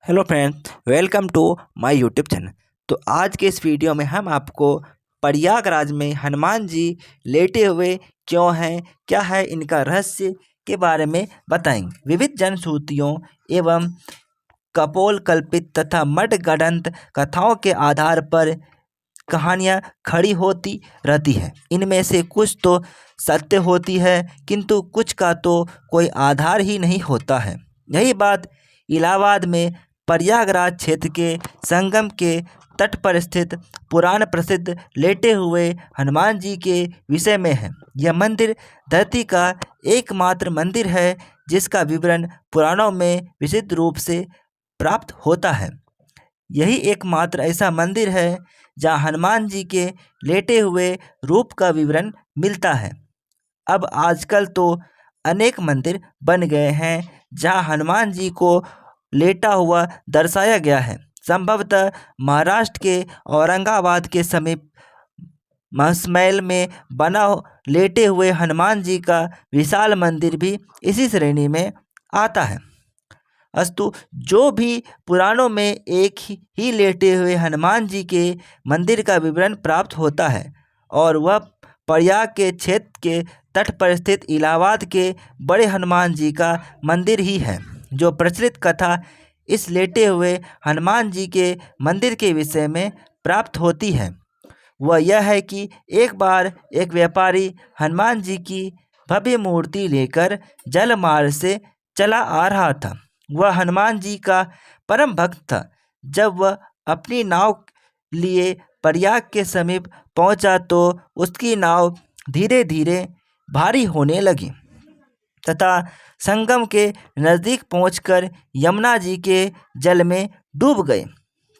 Hello friends, welcome to my YouTube channel. तो आज के इस वीडियो में हम आपको प्रयागराज में हनुमान जी लेटे हुए क्यों हैं, क्या है इनका रहस्य के बारे में बताएंगे। विविध जनश्रुतियों एवं कपोल कल्पित तथा मठगढ़ंत कथाओं के आधार पर कहानियाँ खड़ी होती रहती है। इनमें से कुछ तो सत्य होती है, किंतु कुछ का तो कोई आधार ही नहीं होता है। यही बात इलाहाबाद में प्रयागराज क्षेत्र के संगम के तट पर स्थित पुराण प्रसिद्ध लेटे हुए हनुमान जी के विषय में है। यह मंदिर धरती का एकमात्र मंदिर है जिसका विवरण पुराणों में विशुद्ध रूप से प्राप्त होता है। यही एकमात्र ऐसा मंदिर है जहाँ हनुमान जी के लेटे हुए रूप का विवरण मिलता है। अब आजकल तो अनेक मंदिर बन गए हैं जहाँ हनुमान जी को लेटा हुआ दर्शाया गया है। संभवतः महाराष्ट्र के औरंगाबाद के समीप मसमैल में बना लेटे हुए हनुमान जी का विशाल मंदिर भी इसी श्रेणी में आता है। अस्तु, जो भी पुराणों में एक ही लेटे हुए हनुमान जी के मंदिर का विवरण प्राप्त होता है और वह प्रयाग के क्षेत्र के तट पर स्थित इलाहाबाद के बड़े हनुमान जी का मंदिर ही है। जो प्रचलित कथा इस लेटे हुए हनुमान जी के मंदिर के विषय में प्राप्त होती है वह यह है कि एक बार एक व्यापारी हनुमान जी की भव्य मूर्ति लेकर जलमार्ग से चला आ रहा था। वह हनुमान जी का परम भक्त था। जब वह अपनी नाव लिए प्रयाग के समीप पहुंचा तो उसकी नाव धीरे धीरे भारी होने लगी तथा संगम के नज़दीक पहुंचकर यमुना जी के जल में डूब गए।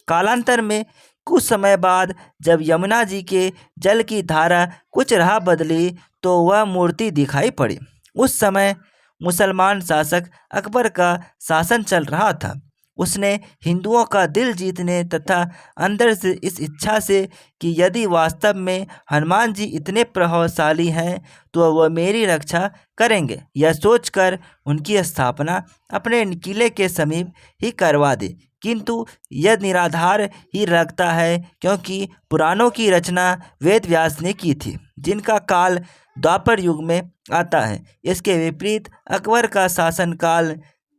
कालांतर में कुछ समय बाद जब यमुना जी के जल की धारा कुछ राह बदली तो वह मूर्ति दिखाई पड़ी। उस समय मुसलमान शासक अकबर का शासन चल रहा था। उसने हिंदुओं का दिल जीतने तथा अंदर से इस इच्छा से कि यदि वास्तव में हनुमान जी इतने प्रभावशाली हैं तो वह मेरी रक्षा करेंगे, यह सोचकर उनकी स्थापना अपने किले के समीप ही करवा दी। किंतु यह निराधार ही रखता है क्योंकि पुराणों की रचना वेद व्यास ने की थी जिनका काल द्वापर युग में आता है। इसके विपरीत अकबर का शासनकाल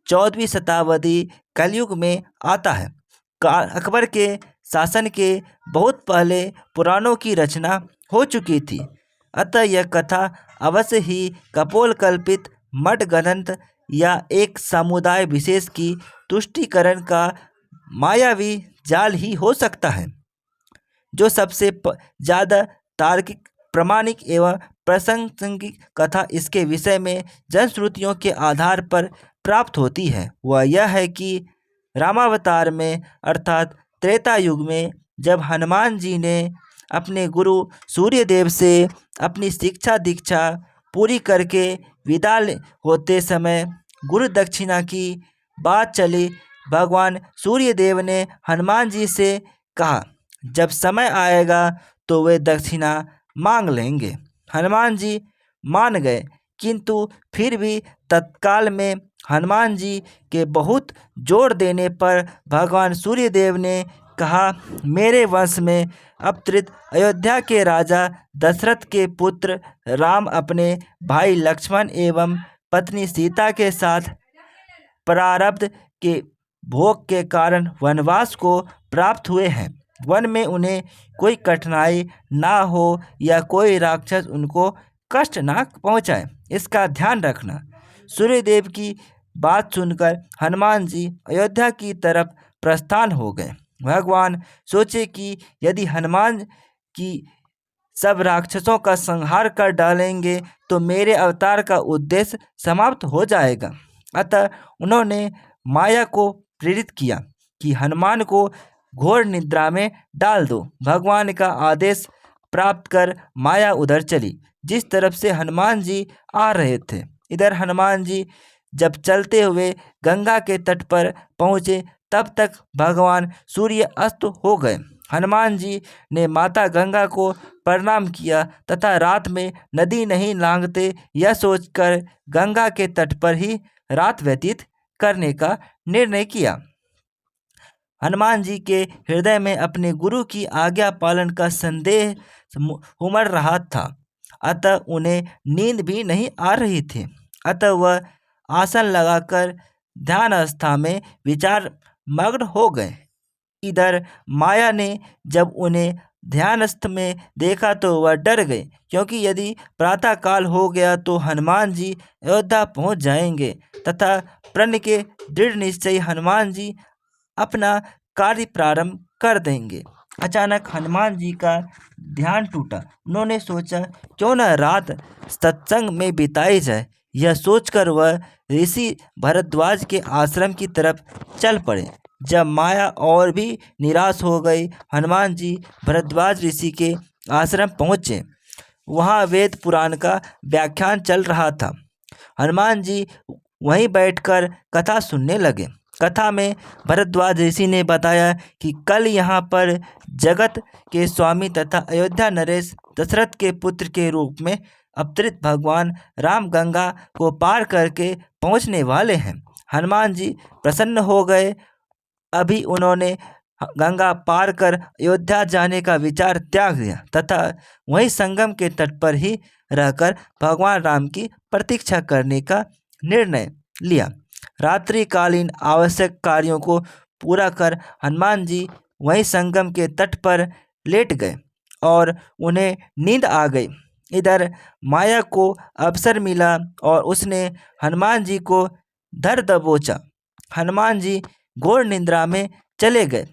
14वीं शताब्दी कलयुग में आता है। अकबर के शासन के बहुत पहले पुराणों की रचना हो चुकी थी। अतः यह कथा अवश्य ही कपोल कल्पित मठगढ़ंत या एक समुदाय विशेष की तुष्टिकरण का मायावी जाल ही हो सकता है। जो सबसे ज़्यादा तार्किक, प्रामाणिक एवं प्रासंगिक कथा इसके विषय में जनश्रुतियों के आधार पर प्राप्त होती है वह यह है कि रामावतार में अर्थात त्रेता युग में जब हनुमान जी ने अपने गुरु सूर्यदेव से अपनी शिक्षा दीक्षा पूरी करके विदा होते समय गुरु दक्षिणा की बात चली। भगवान सूर्यदेव ने हनुमान जी से कहा जब समय आएगा तो वे दक्षिणा मांग लेंगे। हनुमान जी मान गए, किंतु फिर भी तत्काल में हनुमान जी के बहुत जोर देने पर भगवान सूर्यदेव ने कहा मेरे वंश में अवतरित अयोध्या के राजा दशरथ के पुत्र राम अपने भाई लक्ष्मण एवं पत्नी सीता के साथ प्रारब्ध के भोग के कारण वनवास को प्राप्त हुए हैं। वन में उन्हें कोई कठिनाई ना हो या कोई राक्षस उनको कष्ट ना पहुंचाए, इसका ध्यान रखना। सूर्यदेव की बात सुनकर हनुमान जी अयोध्या की तरफ प्रस्थान हो गए। भगवान सोचे कि यदि हनुमान की सब राक्षसों का संहार कर डालेंगे तो मेरे अवतार का उद्देश्य समाप्त हो जाएगा। अतः उन्होंने माया को प्रेरित किया कि हनुमान को घोर निद्रा में डाल दो। भगवान का आदेश प्राप्त कर माया उधर चली जिस तरफ से हनुमान जी आ रहे थे। इधर हनुमान जी जब चलते हुए गंगा के तट पर पहुँचे तब तक भगवान सूर्य अस्त हो गए। हनुमान जी ने माता गंगा को प्रणाम किया तथा रात में नदी नहीं लांघते यह सोचकर गंगा के तट पर ही रात व्यतीत करने का निर्णय किया। हनुमान जी के हृदय में अपने गुरु की आज्ञा पालन का संदेह उमड़ रहा था। अतः उन्हें नींद भी नहीं आ रही थी। अतः वह आसन लगाकर ध्यान अवस्था में विचार मग्न हो गए। इधर माया ने जब उन्हें ध्यानस्थ में देखा तो वह डर गए, क्योंकि यदि प्रातः काल हो गया तो हनुमान जी अयोध्या पहुंच जाएंगे तथा प्रण के दृढ़ निश्चयी हनुमान जी अपना कार्य प्रारंभ कर देंगे। अचानक हनुमान जी का ध्यान टूटा। उन्होंने सोचा, क्यों न रात सत्संग में बिताई जाए। यह सोचकर वह ऋषि भरद्वाज के आश्रम की तरफ चल पड़े। जब माया और भी निराश हो गई, हनुमान जी भरद्वाज ऋषि के आश्रम पहुँचे। वहाँ वेद पुराण का व्याख्यान चल रहा था। हनुमान जी वहीं बैठकर कथा सुनने लगे। कथा में भरद्वाज ऋषि ने बताया कि कल यहाँ पर जगत के स्वामी तथा अयोध्या नरेश दशरथ के पुत्र के रूप में अवतरित भगवान राम गंगा को पार करके पहुँचने वाले हैं। हनुमान जी प्रसन्न हो गए। अभी उन्होंने गंगा पार कर अयोध्या जाने का विचार त्याग दिया तथा वहीं संगम के तट पर ही रहकर भगवान राम की प्रतीक्षा करने का निर्णय लिया। रात्रिकालीन आवश्यक कार्यों को पूरा कर हनुमान जी वहीं संगम के तट पर लेट गए और उन्हें नींद आ गई। इधर माया को अवसर मिला और उसने हनुमान जी को धर दबोचा। हनुमान जी घोर निद्रा में चले गए।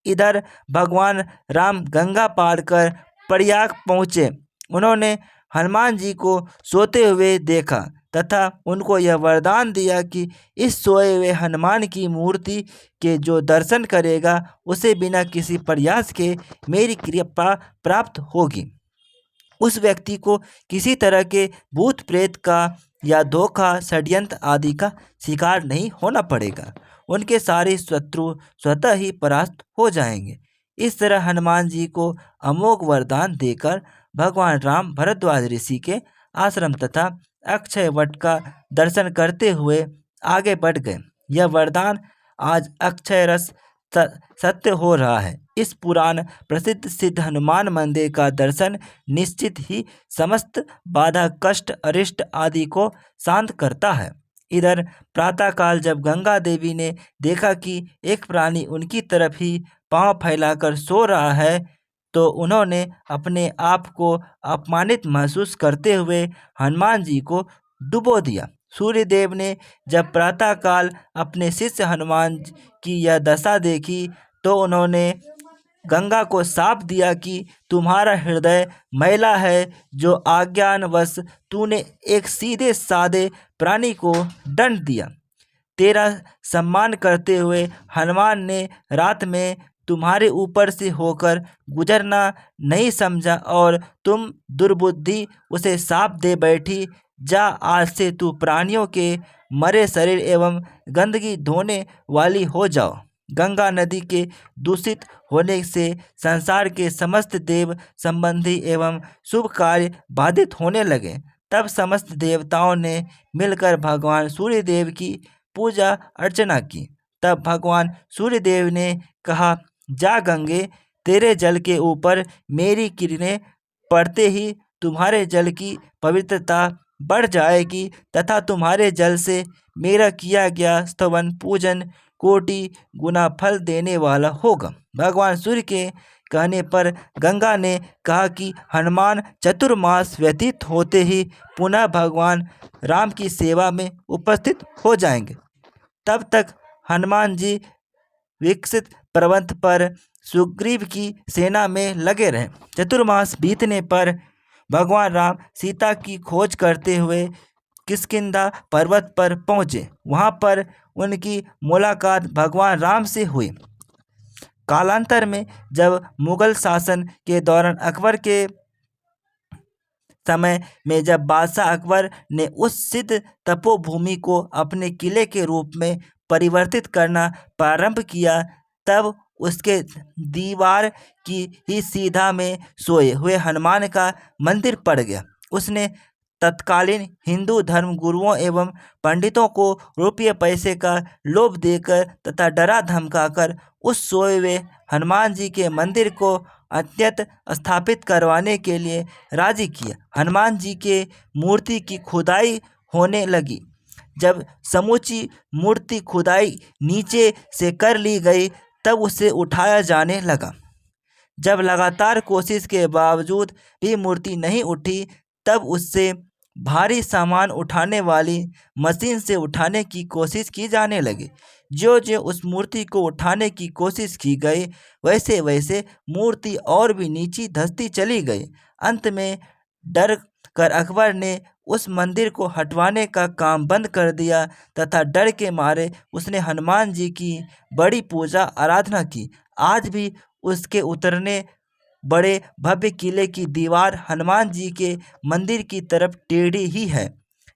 इधर भगवान राम गंगा पार कर प्रयाग पहुँचे। उन्होंने हनुमान जी को सोते हुए देखा तथा उनको यह वरदान दिया कि इस सोए हुए हनुमान की मूर्ति के जो दर्शन करेगा उसे बिना किसी प्रयास के मेरी कृपा प्राप्त होगी। उस व्यक्ति को किसी तरह के भूत प्रेत का या धोखा षड्यंत्र आदि का शिकार नहीं होना पड़ेगा। उनके सारे शत्रु स्वतः ही परास्त हो जाएंगे। इस तरह हनुमान जी को अमोघ वरदान देकर भगवान राम भरद्वाज ऋषि के आश्रम तथा अक्षय वट का दर्शन करते हुए आगे बढ़ गए। यह वरदान आज अक्षय रस सत्य हो रहा है। इस पुराण प्रसिद्ध सिद्ध हनुमान मंदिर का दर्शन निश्चित ही समस्त बाधा कष्ट अरिष्ट आदि को शांत करता है। इधर प्रातःकाल जब गंगा देवी ने देखा कि एक प्राणी उनकी तरफ ही पांव फैलाकर सो रहा है तो उन्होंने अपने आप को अपमानित महसूस करते हुए हनुमान जी को डुबो दिया। सूर्यदेव ने जब प्रातःकाल अपने शिष्य हनुमान की यह दशा देखी तो उन्होंने गंगा को शाप दिया कि तुम्हारा हृदय मैला है, जो अज्ञानवश तूने एक सीधे सादे प्राणी को दंड दिया। तेरा सम्मान करते हुए हनुमान ने रात में तुम्हारे ऊपर से होकर गुजरना नहीं समझा और तुम दुर्बुद्धि उसे शाप दे बैठी। जा, आज से तू प्राणियों के मरे शरीर एवं गंदगी धोने वाली हो जाओ। गंगा नदी के दूषित होने से संसार के समस्त देव संबंधी एवं शुभ कार्य बाधित होने लगे। तब समस्त देवताओं ने मिलकर भगवान सूर्यदेव की पूजा अर्चना की। तब भगवान सूर्यदेव ने कहा, जा गंगे, तेरे जल के ऊपर मेरी किरणें पड़ते ही तुम्हारे जल की पवित्रता बढ़ जाएगी तथा तुम्हारे जल से मेरा किया गया स्तवन पूजन कोटि गुना फल देने वाला होगा। भगवान सूर्य के कहने पर गंगा ने कहा कि हनुमान चतुर्मास व्यतीत होते ही पुनः भगवान राम की सेवा में उपस्थित हो जाएंगे। तब तक हनुमान जी विकसित पर्वत पर सुग्रीव की सेना में लगे रहे। चतुर्मास बीतने पर भगवान राम सीता की खोज करते हुए किष्किंधा पर्वत पर पहुँचे। वहाँ पर उनकी मुलाकात भगवान राम से हुई। कालांतर में जब मुगल शासन के दौरान अकबर के समय में जब बादशाह अकबर ने उस सिद्ध तपोभूमि को अपने किले के रूप में परिवर्तित करना प्रारंभ किया, तब उसके दीवार की ही सीधा में सोए हुए हनुमान का मंदिर पड़ गया। उसने तत्कालीन हिंदू धर्म गुरुओं एवं पंडितों को रुपये पैसे का लोभ देकर तथा डरा धमकाकर उस सोए हुए हनुमान जी के मंदिर को अत्यंत स्थापित करवाने के लिए राजी किया। हनुमान जी के मूर्ति की खुदाई होने लगी। जब समूची मूर्ति खुदाई नीचे से कर ली गई तब उसे उठाया जाने लगा। जब लगातार कोशिश के बावजूद भी मूर्ति नहीं उठी तब उससे भारी सामान उठाने वाली मशीन से उठाने की कोशिश की जाने लगी। जो जो उस मूर्ति को उठाने की कोशिश की गई वैसे वैसे मूर्ति और भी नीचे धंसती चली गई। अंत में डर कर अकबर ने उस मंदिर को हटवाने का काम बंद कर दिया तथा डर के मारे उसने हनुमान जी की बड़ी पूजा आराधना की। आज भी उसके उतरने बड़े भव्य किले की दीवार हनुमान जी के मंदिर की तरफ टेढ़ी ही है।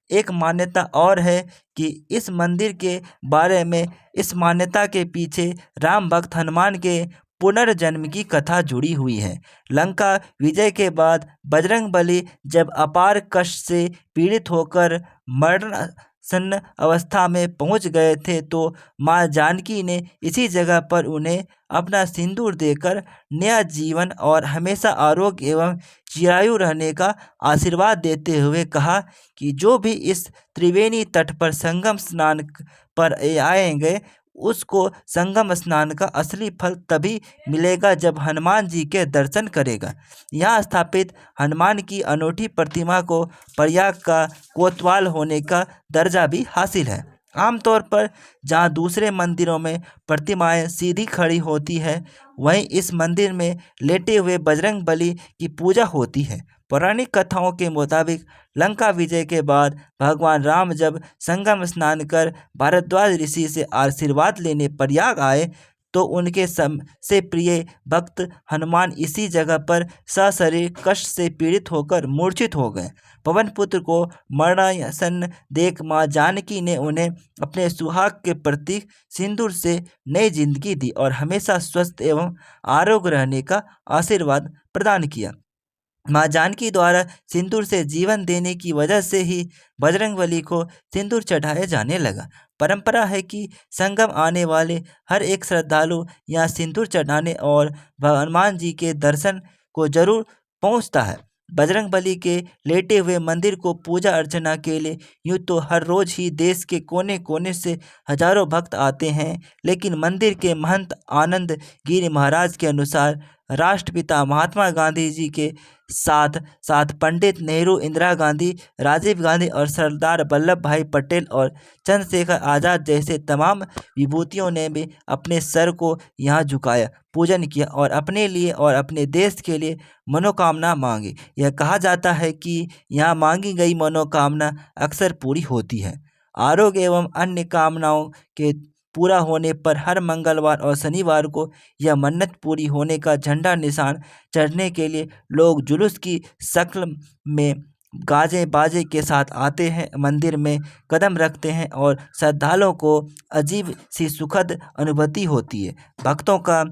एक मान्यता और है कि इस मंदिर के बारे में इस मान्यता के पीछे राम भक्त हनुमान के पुनर्जन्म की कथा जुड़ी हुई है। लंका विजय के बाद बजरंगबली जब अपार कष्ट से पीड़ित होकर मरणासन्न अवस्था में पहुंच गए थे तो मां जानकी ने इसी जगह पर उन्हें अपना सिंदूर देकर नया जीवन और हमेशा आरोग्य एवं चिरायु रहने का आशीर्वाद देते हुए कहा कि जो भी इस त्रिवेणी तट पर संगम स्नान पर आएंगे उसको संगम स्नान का असली फल तभी मिलेगा जब हनुमान जी के दर्शन करेगा। यहाँ स्थापित हनुमान की अनूठी प्रतिमा को प्रयाग का कोतवाल होने का दर्जा भी हासिल है। आमतौर पर जहाँ दूसरे मंदिरों में प्रतिमाएं सीधी खड़ी होती है वहीं इस मंदिर में लेटे हुए बजरंगबली की पूजा होती है। पौराणिक कथाओं के मुताबिक लंका विजय के बाद भगवान राम जब संगम स्नान कर भारद्वाज ऋषि से आशीर्वाद लेने प्रयाग आए तो उनके सबसे प्रिय भक्त हनुमान इसी जगह पर सशरीर कष्ट से पीड़ित होकर मूर्छित हो गए। पवन पुत्र को मरणासन्न देख मां जानकी ने उन्हें अपने सुहाग के प्रतीक सिंदूर से नई जिंदगी दी और हमेशा स्वस्थ एवं आरोग्य रहने का आशीर्वाद प्रदान किया। मां जानकी द्वारा सिंदूर से जीवन देने की वजह से ही बजरंगबली को सिंदूर चढ़ाया जाने लगा। परंपरा है कि संगम आने वाले हर एक श्रद्धालु यहाँ सिंदूर चढ़ाने और हनुमान जी के दर्शन को जरूर पहुँचता है। बजरंगबली के लेटे हुए मंदिर को पूजा अर्चना के लिए यूँ तो हर रोज ही देश के कोने कोने से हजारों भक्त आते हैं, लेकिन मंदिर के महंत आनंद गिरी महाराज के अनुसार राष्ट्रपिता महात्मा गांधी जी के साथ साथ पंडित नेहरू, इंदिरा गांधी, राजीव गांधी और सरदार वल्लभ भाई पटेल और चंद्रशेखर आज़ाद जैसे तमाम विभूतियों ने भी अपने सर को यहाँ झुकाया, पूजन किया और अपने लिए और अपने देश के लिए मनोकामना मांगी। यह कहा जाता है कि यहाँ मांगी गई मनोकामना अक्सर पूरी होती है। आरोग्य एवं अन्य कामनाओं के पूरा होने पर हर मंगलवार और शनिवार को यह मन्नत पूरी होने का झंडा निशान चढ़ने के लिए लोग जुलूस की शक्ल में गाजे बाजे के साथ आते हैं, मंदिर में कदम रखते हैं और श्रद्धालुओं को अजीब सी सुखद अनुभूति होती है। भक्तों का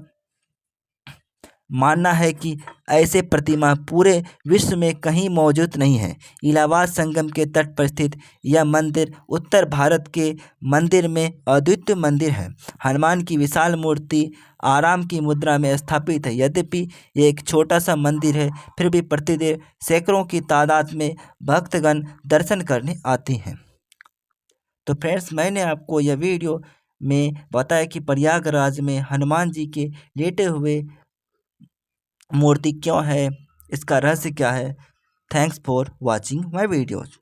मानना है कि ऐसे प्रतिमा पूरे विश्व में कहीं मौजूद नहीं है। इलाहाबाद संगम के तट पर स्थित यह मंदिर उत्तर भारत के मंदिर में अद्वितीय मंदिर है। हनुमान की विशाल मूर्ति आराम की मुद्रा में स्थापित है। यद्यपि ये एक छोटा सा मंदिर है फिर भी प्रतिदिन सैकड़ों की तादाद में भक्तगण दर्शन करने आते हैं। तो फ्रेंड्स, मैंने आपको यह वीडियो में बताया कि प्रयागराज में हनुमान जी के लेटे हुए मूर्ति क्यों है, इसका रहस्य क्या है। Thanks for watching my videos.